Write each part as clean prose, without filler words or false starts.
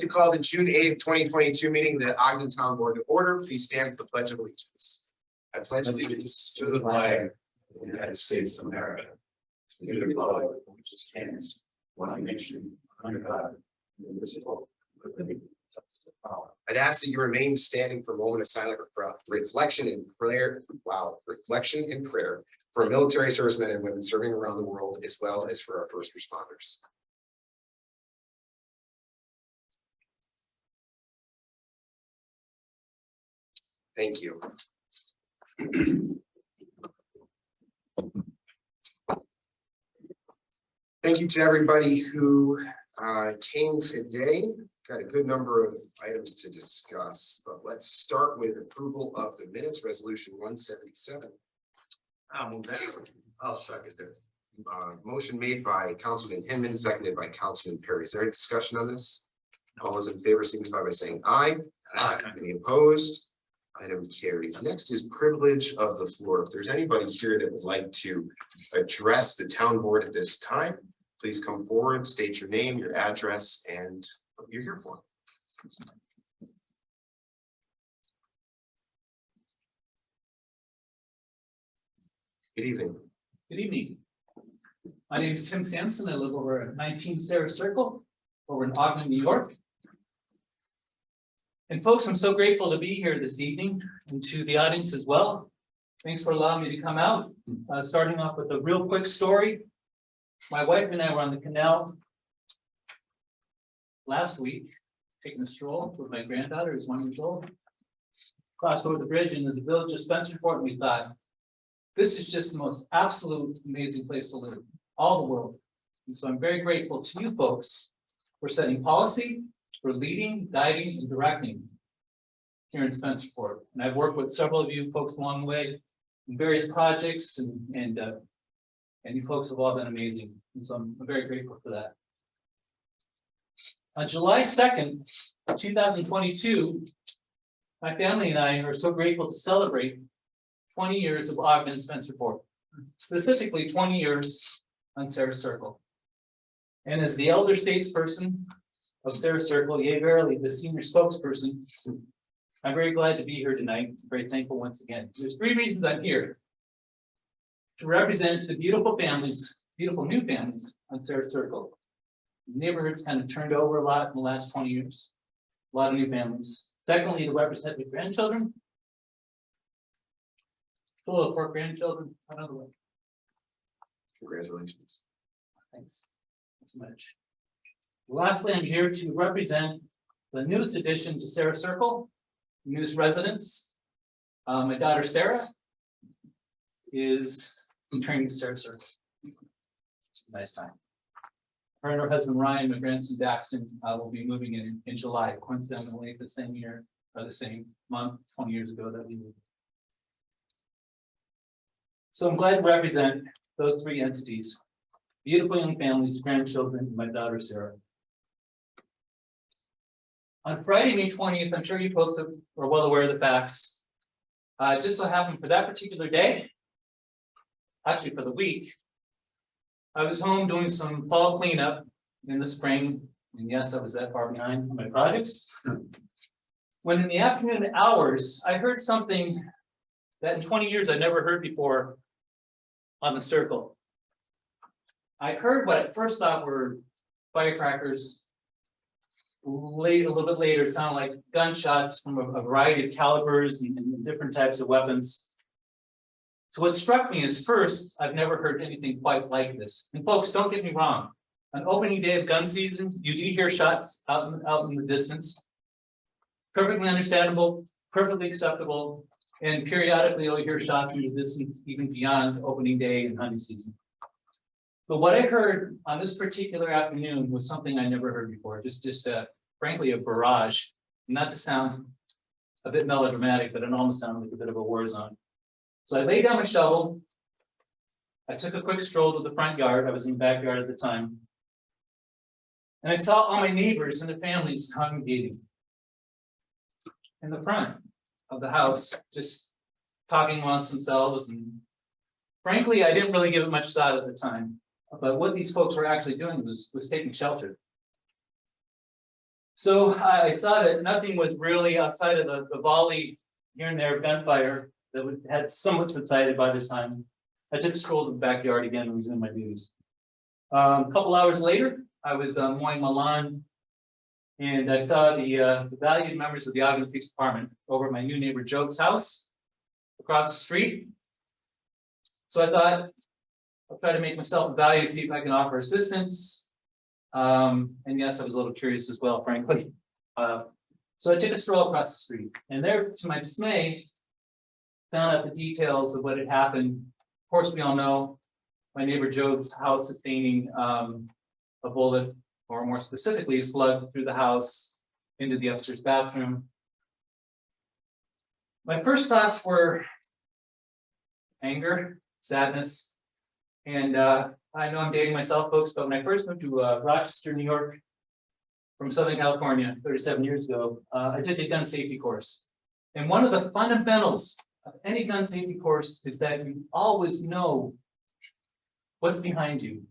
To call the June 8th, 2022 meeting of the Ogden Town Board to order. Please stand for the Pledge of Allegiance. I pledge allegiance To the flag of the United States of America, to the republic which stands one nation under God, indivisible, with liberty and justice for all. I'd ask that you remain standing for a moment of silent reflection and prayer. Wow, reflection and prayer for military servicemen and women serving around the world, as well as for our first responders. Thank you. Thank you to everybody who came today. Got a good number of items to discuss, but let's start with approval of the minutes, resolution 177. I'll move that. I'll second it. Motion made by Councilman Hinman, seconded by Councilman Perry. Is there any discussion on this? All those in favor signify by saying aye. Aye. Any opposed? Item carries. Next is privilege of the floor. If there's anybody here that would like to address the town board at this time, please come forward, state your name, your address, and what you're here for. Good evening. Good evening. My name is Tim Sampson. I live over at 19 Sarah Circle over in Ogden, New York. And folks, I'm so grateful to be here this evening and to the audience as well. Thanks for allowing me to come out. Starting off with a real quick story. My wife and I were on the canal last week, taking a stroll with my granddaughter, who's 1 year old. Crossed over the bridge into the village of Spencerport, and we thought, this is just the most absolute amazing place to live, all the world. And so I'm very grateful to you folks for setting policy, for leading, guiding, and directing here in Spencerport. And I've worked with several of you folks along the way in various projects, and you folks have all been amazing. And so I'm very grateful for that. On July 2nd, 2022, my family and I are so grateful to celebrate 20 years of Ogden and Spencerport, specifically 20 years on Sarah Circle. And as the elder statesperson of Sarah Circle, yea, verily, the senior spokesperson, I'm very glad to be here tonight. I'm very thankful once again. There's three reasons I'm here: to represent the beautiful families, beautiful new families on Sarah Circle. The neighborhood's kind of turned over a lot in the last 20 years. A lot of new families. Secondly, to represent the grandchildren. Full of 4 grandchildren. Another way. Congratulations. Thanks. Thanks so much. Lastly, I'm here to represent the newest addition to Sarah Circle, newest residents. My daughter Sarah is returning to Sarah Circle. Nice time. Her and her husband Ryan, my grandson Daxton, will be moving in July, coincidentally the same year or the same month, 20 years ago that we moved. So I'm glad to represent those 3 entities: beautiful young families, grandchildren, and my daughter Sarah. On Friday, May 20th, I'm sure you folks are well aware of the facts. Just so happened for that particular day, actually for the week, I was home doing some fall cleanup in the spring, and yes, I was that far behind on my projects. When in the afternoon hours, I heard something that in 20 years I'd never heard before on the circle. I heard what I first thought were firecrackers. A little bit later, it sounded like gunshots from a variety of calibers and different types of weapons. So what struck me is, first, I've never heard anything quite like this. And folks, don't get me wrong. On opening day of gun season, you do hear shots out in the distance. Perfectly understandable, perfectly acceptable. And periodically you'll hear shots in the distance, even beyond opening day and hunting season. But what I heard on this particular afternoon was something I never heard before. Frankly, a barrage. Not to sound a bit melodramatic, but it almost sounded like a bit of a war zone. So I laid down my shovel. I took a quick stroll to the front yard. I was in the backyard at the time. And I saw all my neighbors and their families congregating in the front of the house, just talking amongst themselves. And frankly, I didn't really give it much thought at the time. But what these folks were actually doing was taking shelter. So I saw that nothing was really outside of the volley here and there gunfire that had somewhat subsided by this time. I took a stroll to the backyard again and resumed my duties. A couple hours later, I was mowing my lawn. And I saw the valued members of the Ogden Police Department over at my new neighbor Joe's house across the street. So I thought I'll try to make myself a value, see if I can offer assistance. And yes, I was a little curious as well, frankly. So I took a stroll across the street, and there, to my dismay, found out the details of what had happened. Of course, we all know my neighbor Joe's house sustaining a bullet, or more specifically, a slug through the house into the upstairs bathroom. My first thoughts were anger, sadness, and I know I'm dating myself, folks, but when I first moved to Rochester, New York, from Southern California 37 years ago, I took a gun safety course. And one of the fundamentals of any gun safety course is that you always know what's behind you.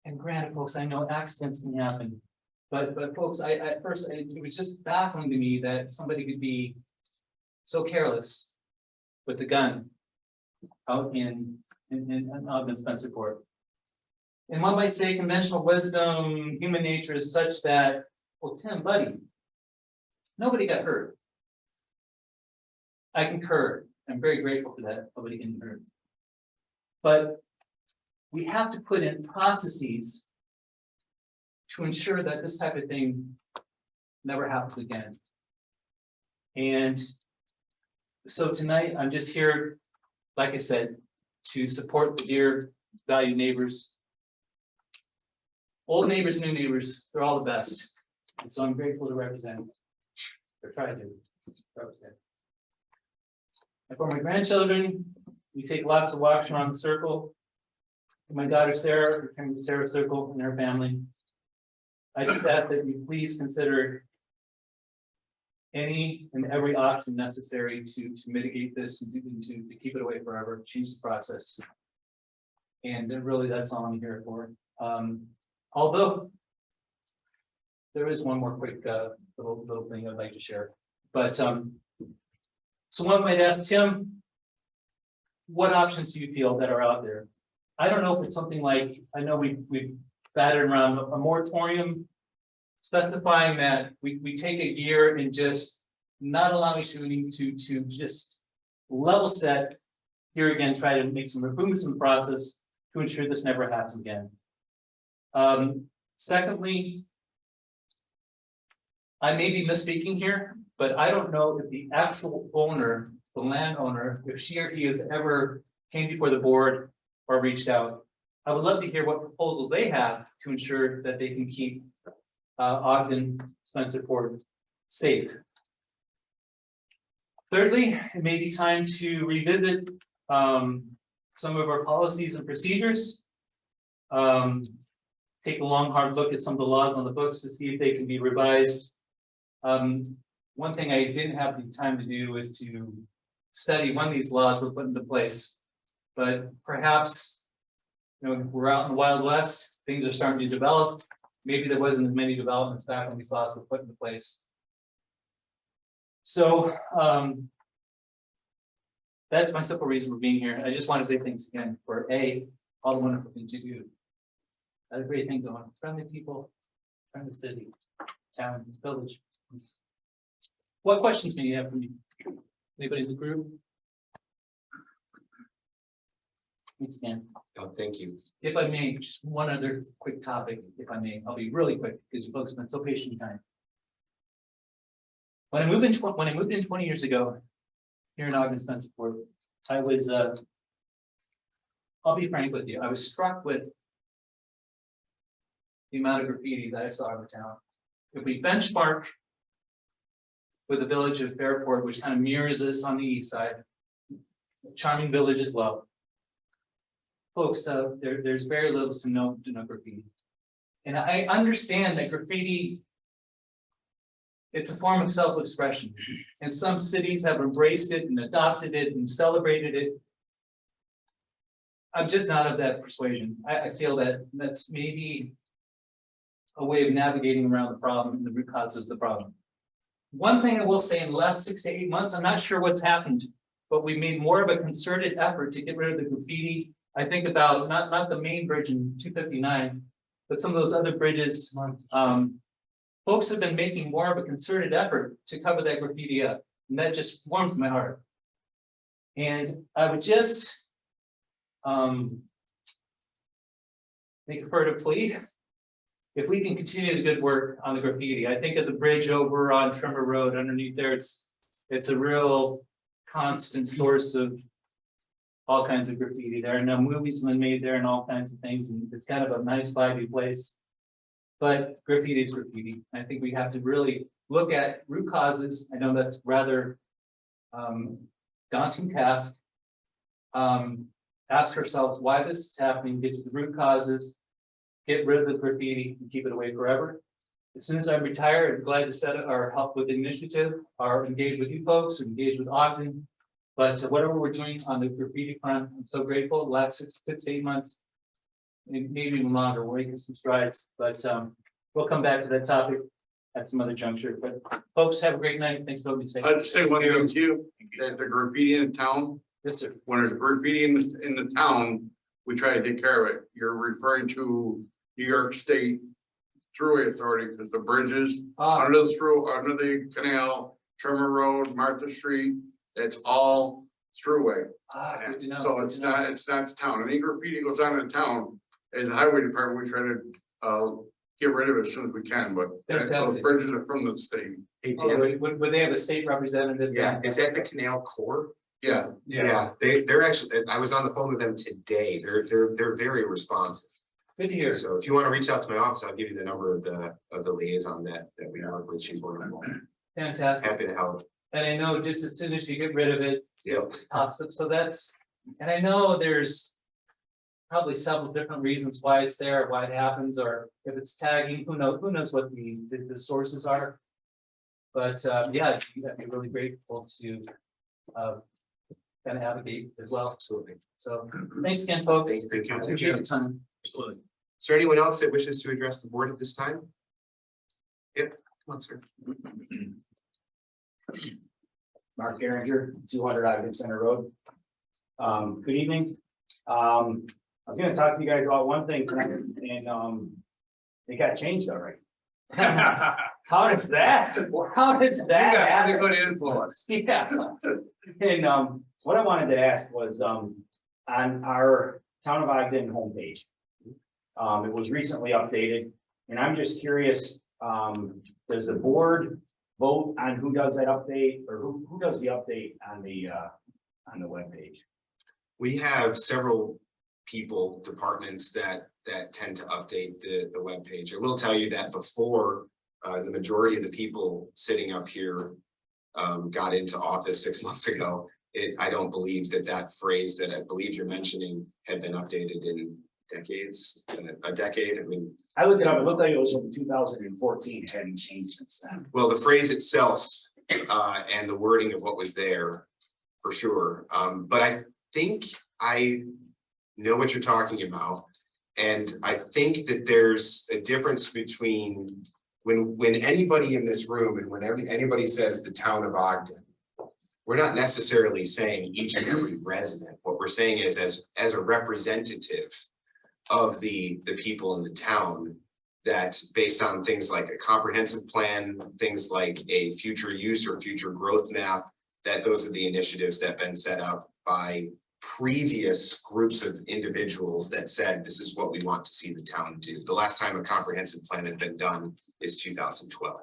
And granted, folks, I know accidents can happen, but folks, at first it was just baffling to me that somebody could be so careless with a gun out in Ogden Spencer Court. And one might say conventional wisdom, human nature is such that, well, Tim, buddy, nobody got hurt. I concur. I'm very grateful for that. Nobody getting hurt. But we have to put in processes to ensure that this type of thing never happens again. And so tonight, I'm just here, like I said, to support the dear valued neighbors. Old neighbors, new neighbors, they're all the best. And so I'm grateful to represent, or try to represent. And for my grandchildren, we take lots of walks around the circle. My daughter Sarah, returning to Sarah Circle and her family. I just ask that you please consider any and every option necessary to mitigate this and to keep it away forever, change the process. And then really that's all I'm here for. Although there is one more quick little thing I'd like to share. But so one might ask, Tim, what options do you feel that are out there? I don't know if it's something like, I know we've batted around a moratorium specifying that we take a year and just not allowing shooting to just level set. Here again, try to make some improvements in the process to ensure this never happens again. Secondly, I may be misspeaking here, but I don't know if the actual owner, the landowner, if she or he has ever came before the board or reached out. I would love to hear what proposals they have to ensure that they can keep Ogden Spencer Court safe. Thirdly, it may be time to revisit some of our policies and procedures. Take a long, hard look at some of the laws on the books to see if they can be revised. One thing I didn't have the time to do is to study when these laws were put into place. But perhaps, we're out in the Wild West, things are starting to develop. Maybe there wasn't as many developments back when these laws were put into place. So that's my simple reason for being here. I just want to say thanks again for all the wonderful things you do. That's a great thing going on. Friendly people, friendly city, town, village. What questions do you have for me? Anybody in the group? Thanks again. Oh, thank you. If I may, just one other quick topic, if I may, I'll be really quick because you folks have been so patient in time. When I moved in 20 years ago, here in Ogden Spencer Court, I was, I'll be frank with you, I was struck with the amount of graffiti that I saw in the town. If we benchmark with the village of Fairport, which kind of mirrors us on the east side, a charming village as well. Folks, there's very little to no graffiti. And I understand that graffiti, it's a form of self-expression. And some cities have embraced it and adopted it and celebrated it. I'm just not of that persuasion. I feel that that's maybe a way of navigating around the problem and the root causes of the problem. One thing I will say, in the last 6 to 8 months, I'm not sure what's happened, but we made more of a concerted effort to get rid of the graffiti. I think about not the main bridge in 259, but some of those other bridges. Folks have been making more of a concerted effort to cover that graffiti up, and that just warms my heart. And I would just make a further plea. If we can continue the good work on the graffiti, I think of the bridge over on Trimmer Road underneath there, it's a real constant source of all kinds of graffiti there. No movies been made there and all kinds of things, and it's kind of a nice vibey place. But graffiti is graffiti. I think we have to really look at root causes. I know that's rather daunting task. Ask ourselves why this is happening, get to the root causes, get rid of the graffiti and keep it away forever. As soon as I retire, I'm glad to set or help with the initiative or engage with you folks, or engage with Ogden. But whatever we're doing on the graffiti front, I'm so grateful. The last 6 to 8 months, maybe even longer, we're making some strides. But we'll come back to that topic at some other juncture. But folks, have a great night. Thanks for being safe. I'd say one thing too, that the graffiti in town, Yes, sir. when there's graffiti in the town, we try to take care of it. You're referring to New York State Thruway Authority, because the bridges under the canal, Trimmer Road, Martha Street, it's all throughway. Good to know. So it's not the town. Any graffiti goes on in the town, as a highway department, we try to get rid of it as soon as we can, but those bridges are from the state. Hey, Oh, Dan, would they have a state representative? yeah, is that the Canal Corps? Yeah, Yeah, they're actually, I was on the phone with them today. They're very responsive. Good to hear. So if you want to reach out to my office, I'll give you the number of the liaison that we work with. She's wonderful. Fantastic. Happy to help. And I know just as soon as you get rid of it, Yep. pops up. So that's, and I know there's probably several different reasons why it's there, why it happens, or if it's tagging, who knows what the sources are. But yeah, I'd be really grateful to kind of advocate as well. Absolutely. So thanks again, folks. Thank you for your time. Appreciate your time. Is there anyone else that wishes to address the board at this time? Yep, come on, sir. Mark Geringer, 200 Ogden Center Road. Good evening. I was gonna talk to you guys about one thing tonight, and it got changed already. How does that pretty happen? good influence. Yeah. And what I wanted to ask was on our Town of Ogden homepage. It was recently updated, and I'm just curious, does the board vote on who does that update, or who does the update on the webpage? We have several people, departments that tend to update the webpage. I will tell you that before the majority of the people sitting up here got into office 6 months ago, I don't believe that phrase that I believe you're mentioning had been updated in decades, a decade. I mean, I looked it up, it looked like it was from 2014, it hadn't changed since then. well, the phrase itself and the wording of what was there for sure. But I think I know what you're talking about. And I think that there's a difference between when anybody in this room and when anybody says the town of Ogden, we're not necessarily saying each and every resident. What we're saying is as a representative of the people in the town, that based on things like a comprehensive plan, things like a future use or future growth map, that those are the initiatives that have been set up by previous groups of individuals that said, this is what we want to see the town do. The last time a comprehensive plan had been done is 2012.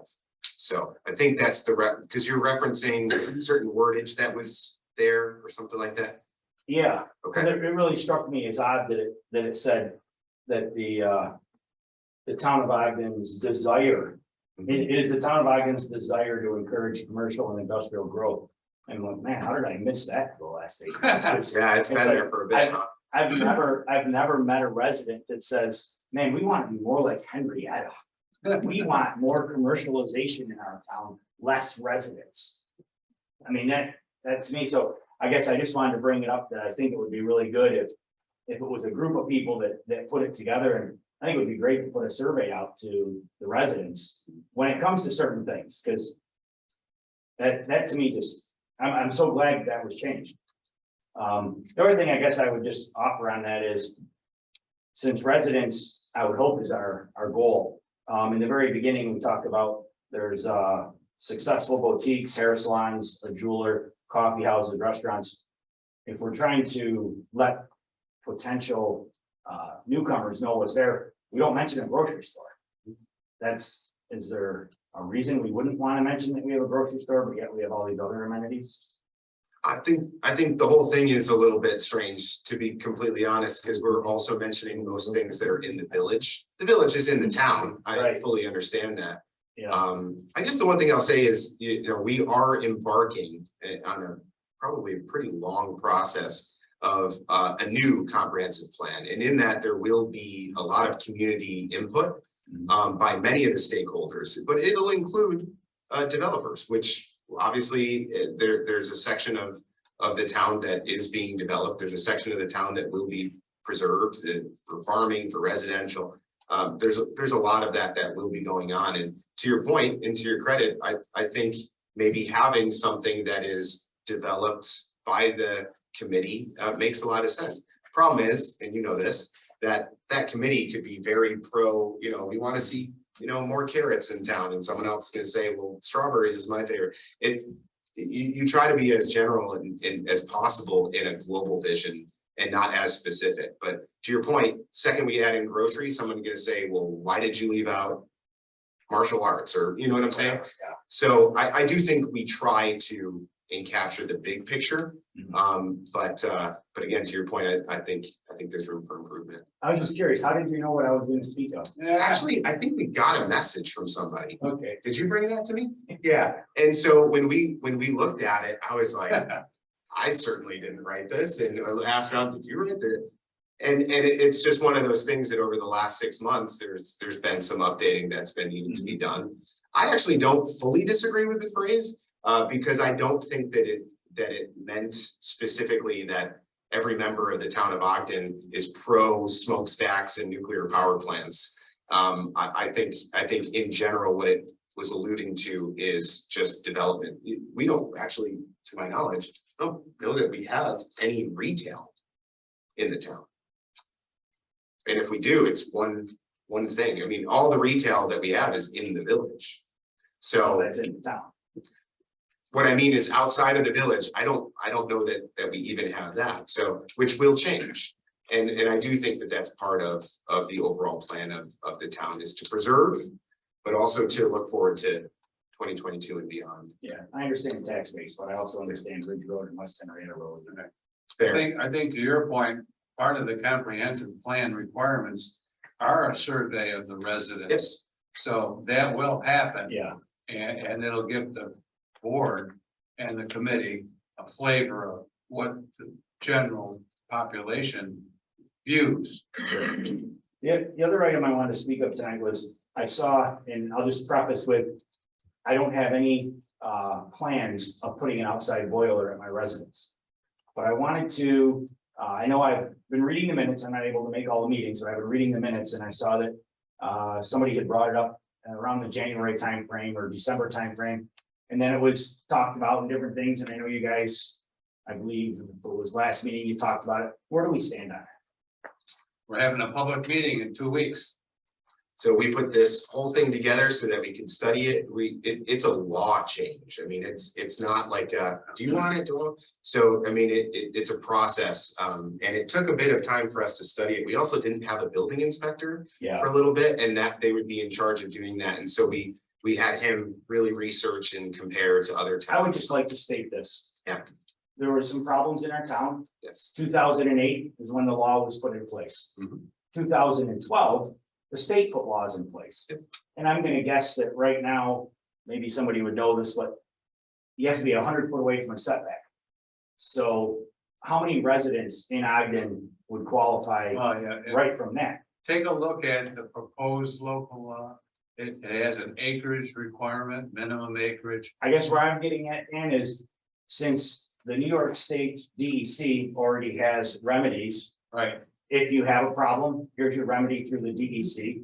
So I think that's because you're referencing certain wordage that was there or something like that. Yeah, Okay. because it really struck me as odd that it said that the town of Ogden's desire, it is the town of Ogden's desire to encourage commercial and industrial growth. And I'm like, man, how did I miss that for the last 8 months? Yeah, it's been like, there for a bit. Huh? I've never met a resident that says, man, we want to be more like Henrietta. We want more commercialization in our town, less residents. I mean, that's me. So I guess I just wanted to bring it up that I think it would be really good if it was a group of people that put it together I think it would be great to put a survey out to the residents when it comes to certain things, because that to me just, I'm so glad that was changed. The other thing I guess I would just offer on that is, since residents, I would hope is our goal. In the very beginning, we talked about there's successful boutiques, hair salons, a jeweler, coffee houses, restaurants. If we're trying to let potential newcomers know what's there, we don't mention a grocery store. Is there a reason we wouldn't want to mention that we have a grocery store, but yet we have all these other amenities? I think the whole thing is a little bit strange, to be completely honest, because we're also mentioning those things that are in the village. The village is in the town. I Right. fully understand that. Yeah, I guess the one thing I'll say is, you know, we are embarking on a probably a pretty long process of a new comprehensive plan. And in that, there will be a lot of community input by many of the stakeholders, but it'll include developers, which obviously there's a section of the town that is being developed. There's a section of the town that will be preserved for farming, for residential. There's a lot of that will be going on. And to your point, and to your credit, I think maybe having something that is developed by the committee makes a lot of sense. Problem is, and you know this, that committee could be very pro, you know, we want to see, you know, more carrots in town, and someone else is going to say, well, strawberries is my favorite. You try to be as general and as possible in a global vision and not as specific. But to your point, second we add in groceries, someone's going to say, well, why did you leave out martial arts, or you know what I'm saying? Yeah. So I do think we try to capture the big picture. But again, to your point, I think there's room for improvement. I was just curious, how did you know what I was going to speak of? Actually, I think we got a message from somebody. Okay. Did you bring that to me? Yeah, and so when we looked at it, I was like, I certainly didn't write this, and I asked around, did you write it? And it's just one of those things that over the last 6 months, there's been some updating that's been needing to be done. I actually don't fully disagree with the phrase, because I don't think that it meant specifically that every member of the town of Ogden is pro smokestacks and nuclear power plants. I think in general, what it was alluding to is just development. We don't actually, to my knowledge, don't know that we have any retail in the town. And if we do, it's one thing. I mean, all the retail that we have is in the village. So That's in the town. what I mean is outside of the village, I don't know that we even have that. So, which will change. And I do think that that's part of the overall plan of the town, is to preserve, but also to look forward to 2022 and beyond. Yeah, I understand tax base, but I also understand Ridge Road and West Henrietta Road. Fair. I think to your point, part of the comprehensive plan requirements are a survey of the residents. Yes. So that will happen. Yeah, And it'll give the board and the committee a flavor of what the general population views. the other item I wanted to speak of tonight was, I saw, and I'll just preface with, I don't have any plans of putting an outside boiler at my residence. But I wanted to, I know I've been reading the minutes, I'm not able to make all the meetings, but I've been reading the minutes, and I saw that somebody had brought it up around the January timeframe or December timeframe. And then it was talked about in different things, and I know you guys, I believe it was last meeting, you talked about it. Where do we stand on it? We're having a public meeting in 2 weeks. So we put this whole thing together so that we can study it. It's a law change. I mean, it's not like, do you want it? So, I mean, it's a process. And it took a bit of time for us to study it. We also didn't have a building inspector Yeah, for a little bit, and that they would be in charge of doing that. And so we had him really research and compare to other I would towns. just like to state this. Yeah. There were some problems in our town. Yes. 2008 is when the law was put in place. Mhm. 2012, the state put laws in place. Yep. And I'm gonna guess that right now, maybe somebody would know this, but you have to be 100 foot away from a setback. So how many residents in Ogden would qualify Well, yeah, right from that? take a look at the proposed local law. It has an acreage requirement, minimum acreage. I guess where I'm getting at, Dan, is since the New York State DEC already has remedies, Right. If you have a problem, here's your remedy through the DEC.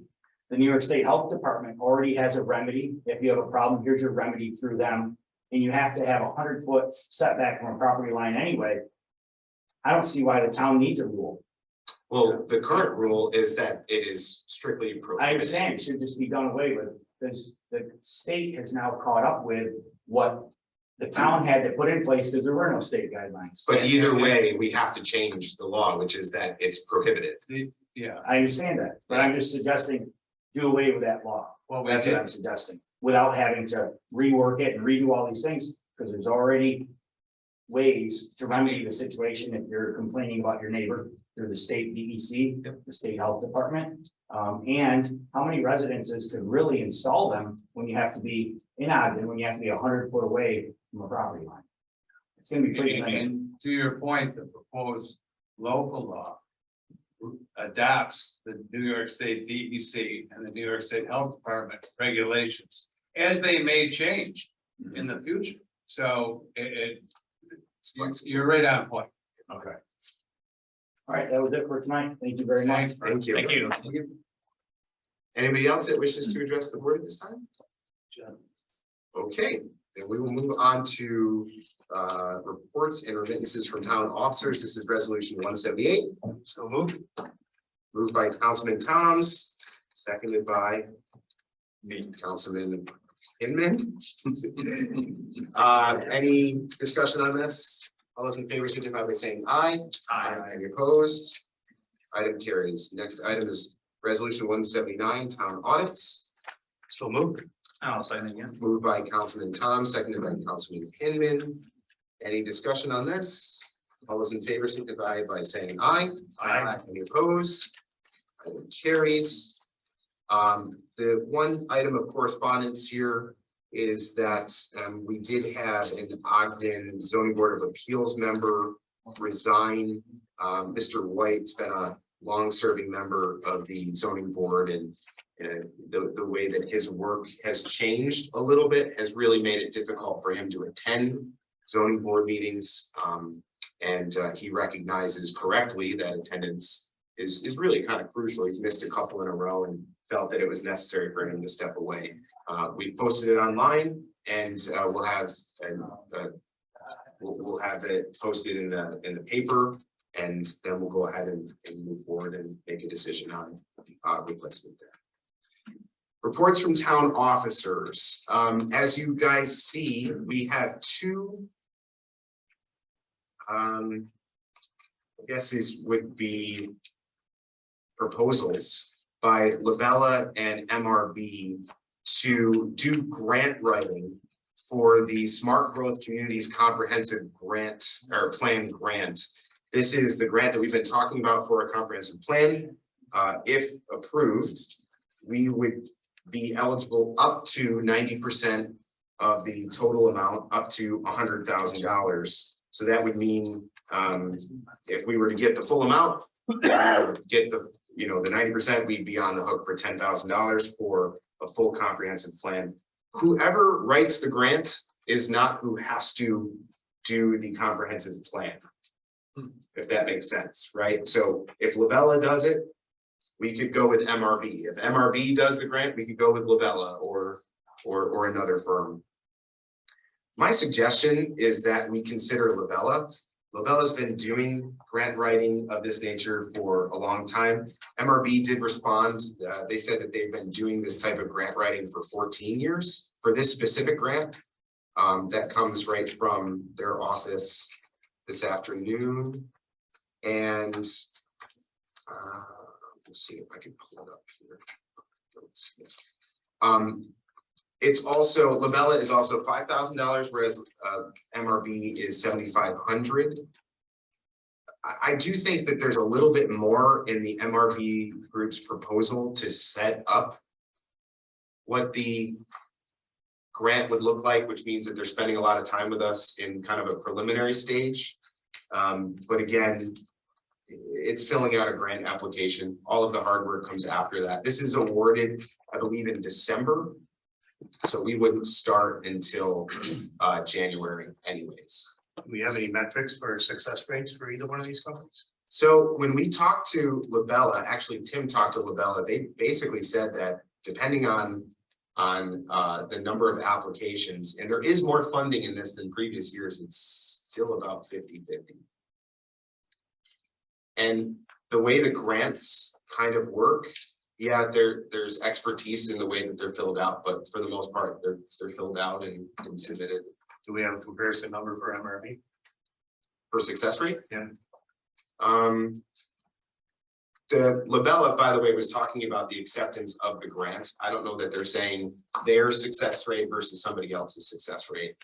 The New York State Health Department already has a remedy. If you have a problem, here's your remedy through them. And you have to have 100-foot setback from a property line anyway. I don't see why the town needs a rule. Well, the current rule is that it is strictly I prohibited. understand it should just be done away with, because the state has now caught up with what the town had to put in place because there were no state guidelines. But either way, we have to change the law, which is that it's prohibited. Yeah, I understand that, but I'm just suggesting do away with that law. well, we That's what did, I'm suggesting, without having to rework it and redo all these things, because there's already ways to remedy the situation if you're complaining about your neighbor through the state DEC, the state health department. And how many residences could really install them when you have to be in Ogden, when you have to be 100-foot away from a property line? It's gonna be pretty limited. and to your point, the proposed local law adopts the New York State DEC and the New York State Health Department regulations as they may change in the future. So you're right on point. Okay. All right, that was it for tonight. Thank you very much. Thank you. Thank you. Anybody else that wishes to address the board at this time? Okay, then we will move on to reports and remittances from town officers. This is resolution 178. So moved. Moved by Councilman Toms, seconded by me, Councilman Hinman. Any discussion on this? All those in favor signify by saying aye. Aye. Any opposed? Item carries. Next item is resolution 179, town audits. So moved. I'll sign again. Moved by Councilman Tom, seconded by Councilman Hinman. Any discussion on this? All those in favor signify by saying aye. Aye. Any opposed? Item carries. The one item of correspondence here is that we did have an Ogden zoning board of appeals member resign. Mr. White's been a long-serving member of the zoning board, and the way that his work has changed a little bit has really made it difficult for him to attend zoning board meetings. And he recognizes correctly that attendance is really kind of crucial. He's missed a couple in a row and felt that it was necessary for him to step away. We posted it online, and we'll have we'll have it posted in the paper, and then we'll go ahead and move forward and make a decision on replacement there. Reports from town officers. As you guys see, we have two. I guess these would be proposals by Labella and MRB to do grant writing for the Smart Growth Communities Comprehensive Grant or Plan Grant. This is the grant that we've been talking about for a comprehensive plan. If approved, we would be eligible up to 90% of the total amount, up to $100,000. So that would mean if we were to get the full amount, get the the 90%, we'd be on the hook for $10,000 for a full comprehensive plan. Whoever writes the grant is not who has to do the comprehensive plan, if that makes sense, right? So if Labella does it, we could go with MRB. If MRB does the grant, we could go with Labella or another firm. My suggestion is that we consider Labella. Labella's been doing grant writing of this nature for a long time. MRB did respond. They said that they've been doing this type of grant writing for 14 years for this specific grant. That comes right from their office this afternoon. And let's see if I can pull it up here. It's also, Labella is also $5,000, whereas MRB is $7,500. I do think that there's a little bit more in the MRB group's proposal to set up what the grant would look like, which means that they're spending a lot of time with us in kind of a preliminary stage. But again, it's filling out a grant application. All of the hard work comes after that. This is awarded, I believe, in December. So we wouldn't start until January anyways. Do we have any metrics for success rates for either one of these companies? So when we talked to Labella, actually Tim talked to Labella, they basically said that depending on the number of applications, and there is more funding in this than previous years, it's still about 50-50. And the way the grants kind of work, yeah, there's expertise in the way that they're filled out, but for the most part, they're filled out and submitted. Do we have a comparison number for MRV? For success rate? Yeah. The Labella, by the way, was talking about the acceptance of the grant. I don't know that they're saying their success rate versus somebody else's success rate.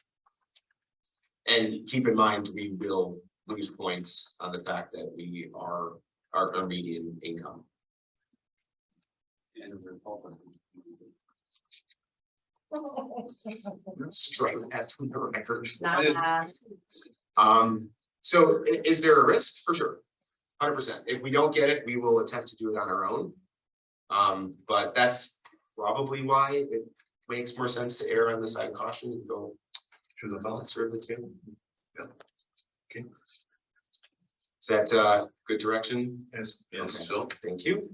And keep in mind, we will lose points on the fact that we are our median income. Let's strike that from the record. So is there a risk? For sure. 100%. If we don't get it, we will attempt to do it on our own. But that's probably why it makes more sense to err on the side of caution and go to the lesser of the two. Yeah. Okay. Is that good direction? Yes. Okay. So Thank you.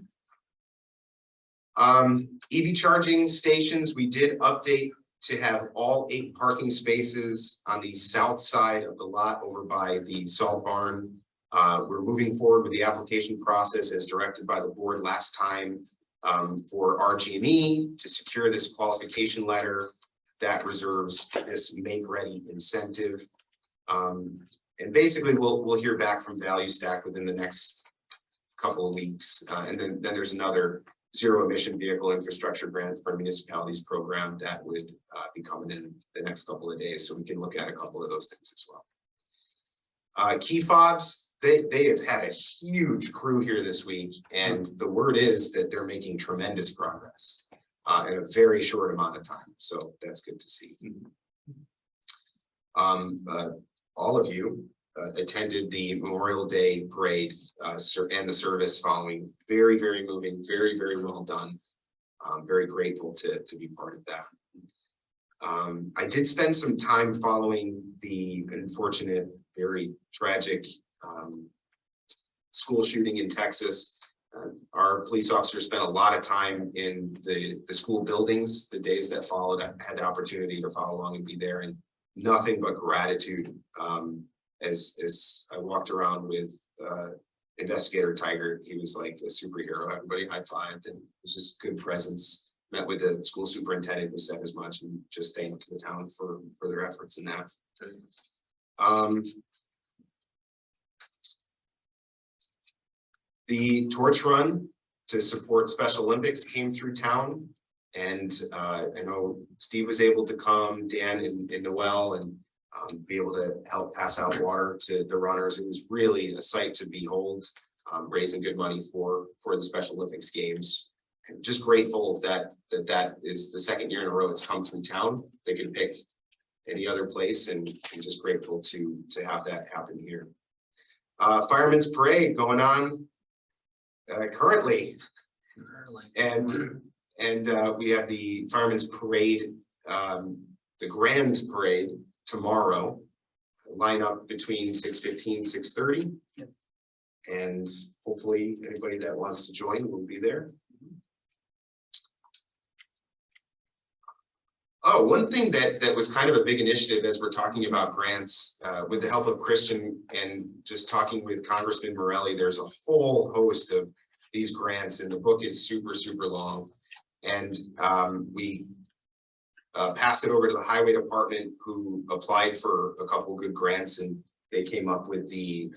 EV charging stations, we did update to have all 8 parking spaces on the south side of the lot over by the salt barn. We're moving forward with the application process as directed by the board last time for RG&E to secure this qualification letter that reserves this make ready incentive. And basically we'll hear back from Value Stack within the next couple of weeks. And then there's another zero emission vehicle infrastructure grant for municipalities program that would be coming in the next couple of days. So we can look at a couple of those things as well. Key fobs, they have had a huge crew here this week, and the word is that they're making tremendous progress in a very short amount of time. So that's good to see. All of you attended the Memorial Day parade and the service following. Very, very moving, very, very well done. Very grateful to be part of that. I did spend some time following the unfortunate, very tragic school shooting in Texas. Our police officers spent a lot of time in the school buildings the days that followed. I had the opportunity to follow along and be there, and nothing but gratitude as I walked around with investigator Tiger. He was like a superhero. Everybody high-fived, and it was just good presence. Met with the school superintendent who said as much, and just thanked the town for their efforts in that. The torch run to support Special Olympics came through town, and I know Steve was able to come, Dan and Noel, and be able to help pass out water to the runners. It was really a sight to behold, raising good money for the Special Olympics games. And just grateful that is the second year in a row it's come through town. They could pick any other place, and just grateful to have that happen here. Fireman's Parade going on currently, and we have the Fireman's Parade, the Grand Parade tomorrow. Line up between 6:15, 6:30, and hopefully anybody that wants to join will be there. Oh, one thing that was kind of a big initiative as we're talking about grants, with the help of Christian and just talking with Congressman Morelli, there's a whole host of these grants, and the book is super, super long. And we pass it over to the highway department, who applied for a couple good grants, and they came up with the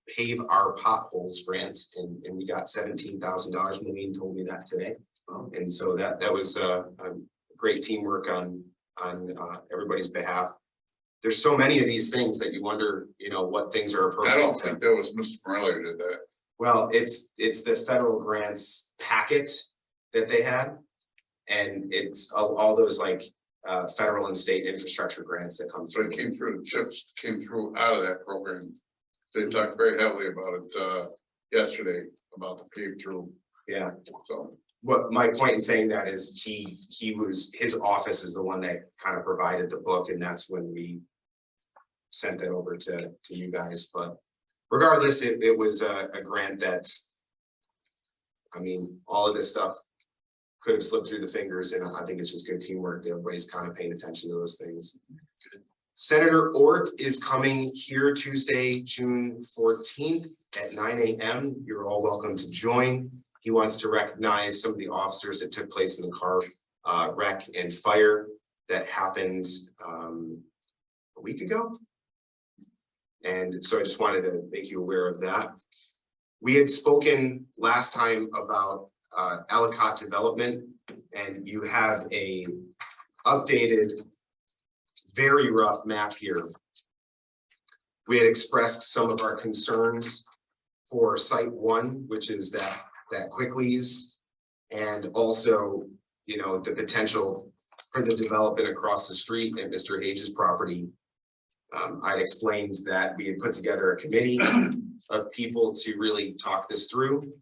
Pave Our Potholes grants, and we got $17,000. Malene told me that today. And so that was a great teamwork on everybody's behalf. There's so many of these things that you wonder, what things are appropriate. I don't think that was Mr. Morelli who did that. Well, it's the federal grants packet that they had, and it's all those like federal and state infrastructure grants that come So through. it came through, the chips came through out of that program. They talked very heavily about it yesterday, about the pave through. Yeah. So What my point in saying that is his office is the one that kind of provided the book, and that's when we sent that over to you guys. But regardless, it was a grant that. I mean, all of this stuff could have slipped through the fingers, and I think it's just good teamwork. That everybody's kind of paying attention to those things. Senator Ort is coming here Tuesday, June 14th at 9 a.m. You're all welcome to join. He wants to recognize some of the officers that took place in the car wreck and fire that happened a week ago. And so I just wanted to make you aware of that. We had spoken last time about Ellicott development, and you have a updated, very rough map here. We had expressed some of our concerns for site 1, which is that Quickly's, and also, you know, the potential for the development across the street at Mr. Hage's property. I'd explained that we had put together a committee of people to really talk this through.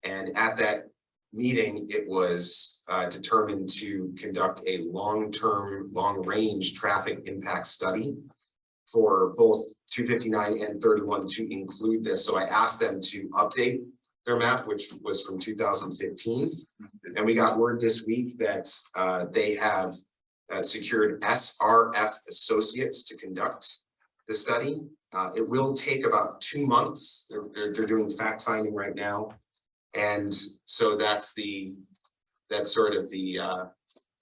And at that meeting, it was determined to conduct a long-term, long-range traffic impact study for both 259 and 31 to include this. So I asked them to update their map, which was from 2015. And we got word this week that they have secured SRF Associates to conduct the study. It will take about 2 months. They're doing fact finding right now. And so that's sort of the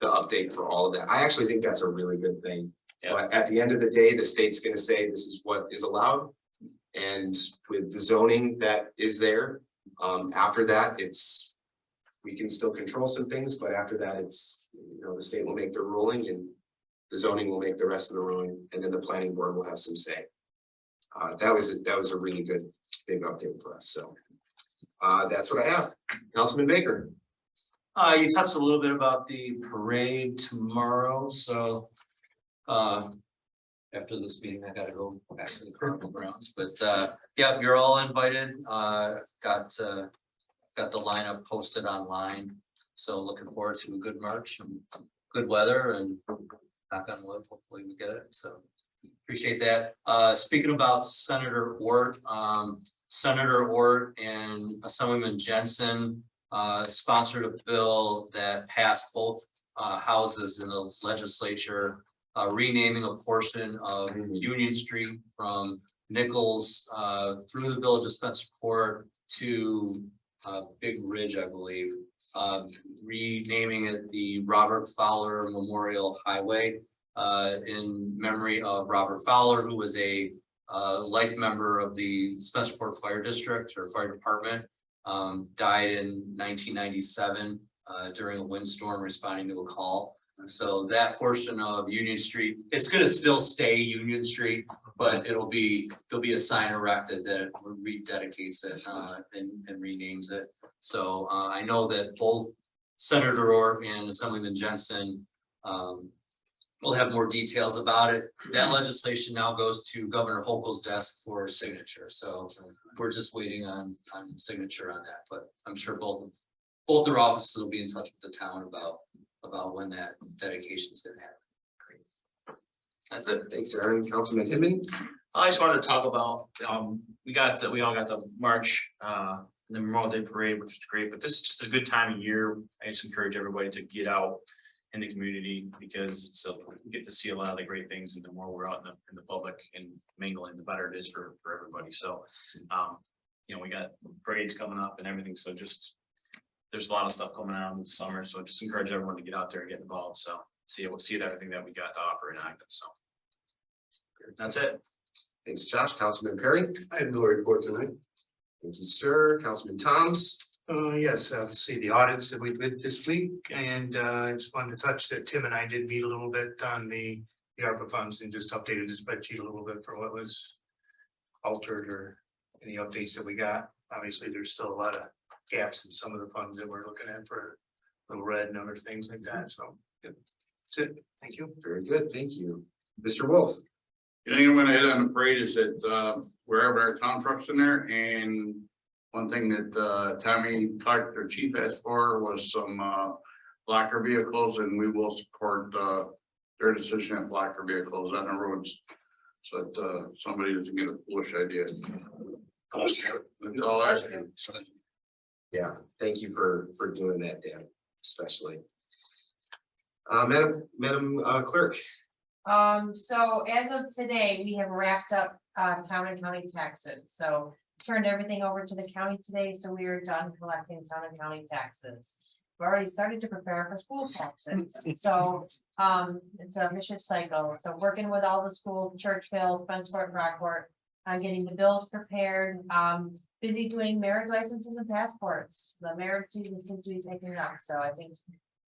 update for all of that. I actually think that's a really good thing. Yeah. But at the end of the day, the state's going to say this is what is allowed. And with the zoning that is there, after that, we can still control some things, but after that, the state will make the ruling and the zoning will make the rest of the ruling, and then the planning board will have some say. That was a really good big update for us. So that's what I have. Councilman Baker. You touched a little bit about the parade tomorrow, so after this meeting, I gotta go back to the Cardinal grounds, but yeah, you're all invited. Got the lineup posted online, so looking forward to a good march and good weather, and knock on wood, hopefully we get it, so appreciate that. Speaking about Senator Ort, Senator Ort and Assemblyman Jensen sponsored a bill that passed both houses in the legislature, renaming a portion of Union Street from Nichols through the village of Spencerport to Big Ridge, I believe, renaming it the Robert Fowler Memorial Highway in memory of Robert Fowler, who was a life member of the Spencerport Fire District or Fire Department, died in 1997 during a windstorm responding to a call. So that portion of Union Street, it's going to still stay Union Street, but there'll be a sign erected that rededicates it and renames it. So I know that both Senator Ort and Assemblyman Jensen will have more details about it. That legislation now goes to Governor Hochul's desk for signature. So we're just waiting on signature on that, but I'm sure both their offices will be in touch with the town about when that dedication is going to happen. That's it. Thanks, Aaron. Councilman Hinman. I just wanted to talk about, we all got the March, the Memorial Day Parade, which was great, but this is just a good time of year. I just encourage everybody to get out in the community because we get to see a lot of the great things, and the more we're out in the public and mingling, the better it is for everybody. So, we got parades coming up and everything. So there's a lot of stuff coming out in the summer. So just encourage everyone to get out there and get involved. So see everything that we got to offer in Ogden. So that's it. Thanks, Josh. Councilman Perry. I have no report tonight. Thank you, sir. Councilman Toms. Yes, obviously the audits that we did this week, and I just wanted to touch that Tim and I did meet a little bit on the ARPA funds and just updated the spreadsheet a little bit for what was altered or any updates that we got. Obviously, there's still a lot of gaps in some of the funds that we're looking at for Little Red and other things like that. So that's it. Thank you. Very good. Thank you. Mr. Wolf. The thing I'm gonna hit on the parade is that wherever our town trucks in there, and one thing that Tommy Clark, their chief, asked for was some blacker vehicles, and we will support their decision at blacker vehicles on the roads. So that somebody doesn't get a foolish idea. That's all I. Yeah, thank you for doing that, Dan, especially. Madam Clerk, So as of today, we have wrapped up, town and county taxes, so turned everything over to the county today, so we are done collecting town and county taxes. We've already started to prepare for school taxes, so, it's a vicious cycle, so working with all the school, church bills, Spencerport, Rockport. Getting the bills prepared, busy doing marriage licenses and passports, the marriage season seems to be taking up, so I think.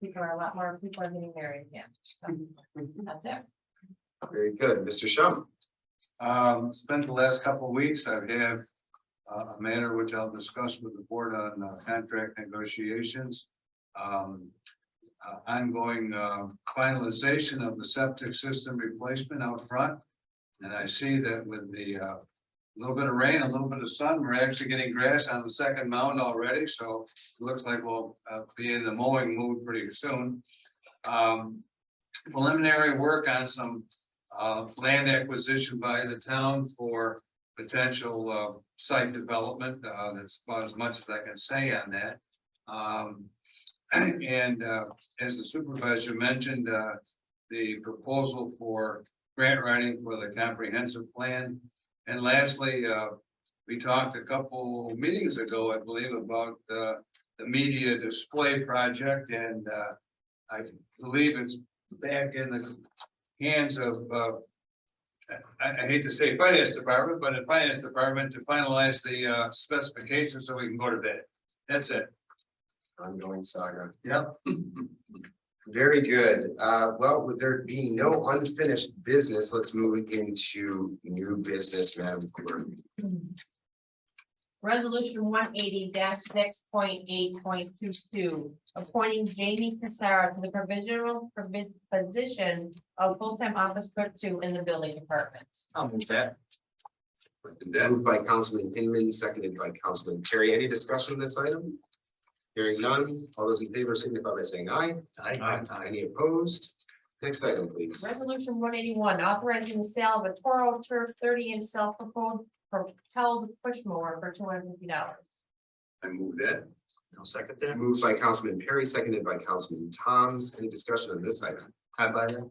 People are getting married again, so that's it. very good. Mr. Shum. Spent the last couple of weeks, I've had a matter which I'll discuss with the board on contract negotiations. Ongoing finalization of the septic system replacement out front. And I see that with the little bit of rain, a little bit of sun, we're actually getting grass on the second mound already, so it looks like we'll be in the mowing mood pretty soon. Preliminary work on some land acquisition by the town for potential site development. That's about as much as I can say on that. And as the supervisor mentioned, the proposal for grant writing for the comprehensive plan. And lastly, we talked a couple meetings ago, I believe, about the media display project, and I believe it's back in the hands of I hate to say finance department, but the finance department to finalize the specifications so we can go to bed. That's it. Ongoing saga. Yep. Very good. Well, with there being no unfinished business, let's move into new business, Madam Clerk. Resolution 180-6.8.22, appointing Jamie Casara to the provisional position of full-time office clerk 2 in the building department. I'll move that. Moved by Councilman Inman, seconded by Councilman Terry. Any discussion on this item? Hearing none. All those in favor signify by saying aye. Aye. Any opposed? Next item, please. Resolution 181, authorizing the sale of a Toro Turf 30-inch self-propelled push mower for $250. I move that. I'll second that. Moved by Councilman Perry, seconded by Councilman Toms. Any discussion on this item? Hi, by that.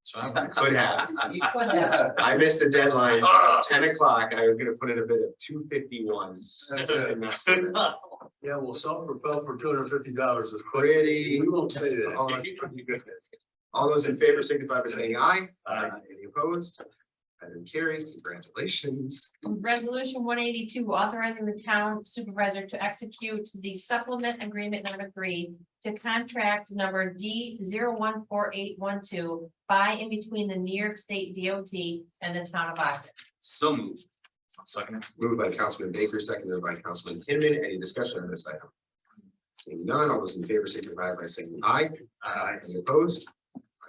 So I'm. Could have. You could have. I missed the deadline, 10 o'clock. I was gonna put in a bit of 251. Yeah, well, self-propelled for $250 is Pretty. We won't say that. Oh, that's pretty good. All those in favor signify by saying aye. Aye. Any opposed? Item carries. Congratulations. Resolution 182, authorizing the town supervisor to execute the supplement agreement number 3 to contract number D014812 by and between the New York State DOT and the town of Ogden. So moved. I'll second it. Moved by Councilman Baker, seconded by Councilman Hinman. Any discussion on this item? Seeing none, all those in favor signify by saying aye. Aye. Any opposed?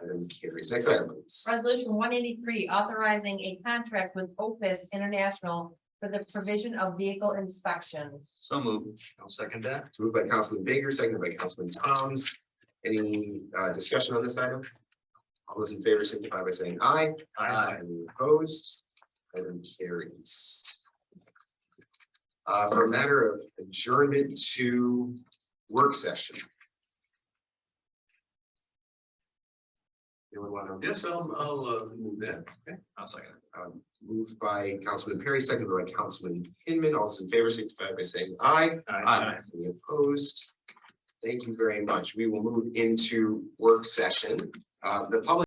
Item carries. Next item, please. Resolution 183, authorizing a contract with Opus International for the provision of vehicle inspections. So moved. I'll second that. Moved by Councilman Baker, seconded by Councilman Toms. Any discussion on this item? All those in favor signify by saying aye. Aye. Any opposed? Item carries. For a matter of adjournment to work session. Anyone want to? Yes, I'll move that. Okay. I'll second it. Moved by Councilman Perry, seconded by Councilman Hinman. All those in favor signify by saying aye. Aye. Any opposed? Thank you very much. We will move into work session. The public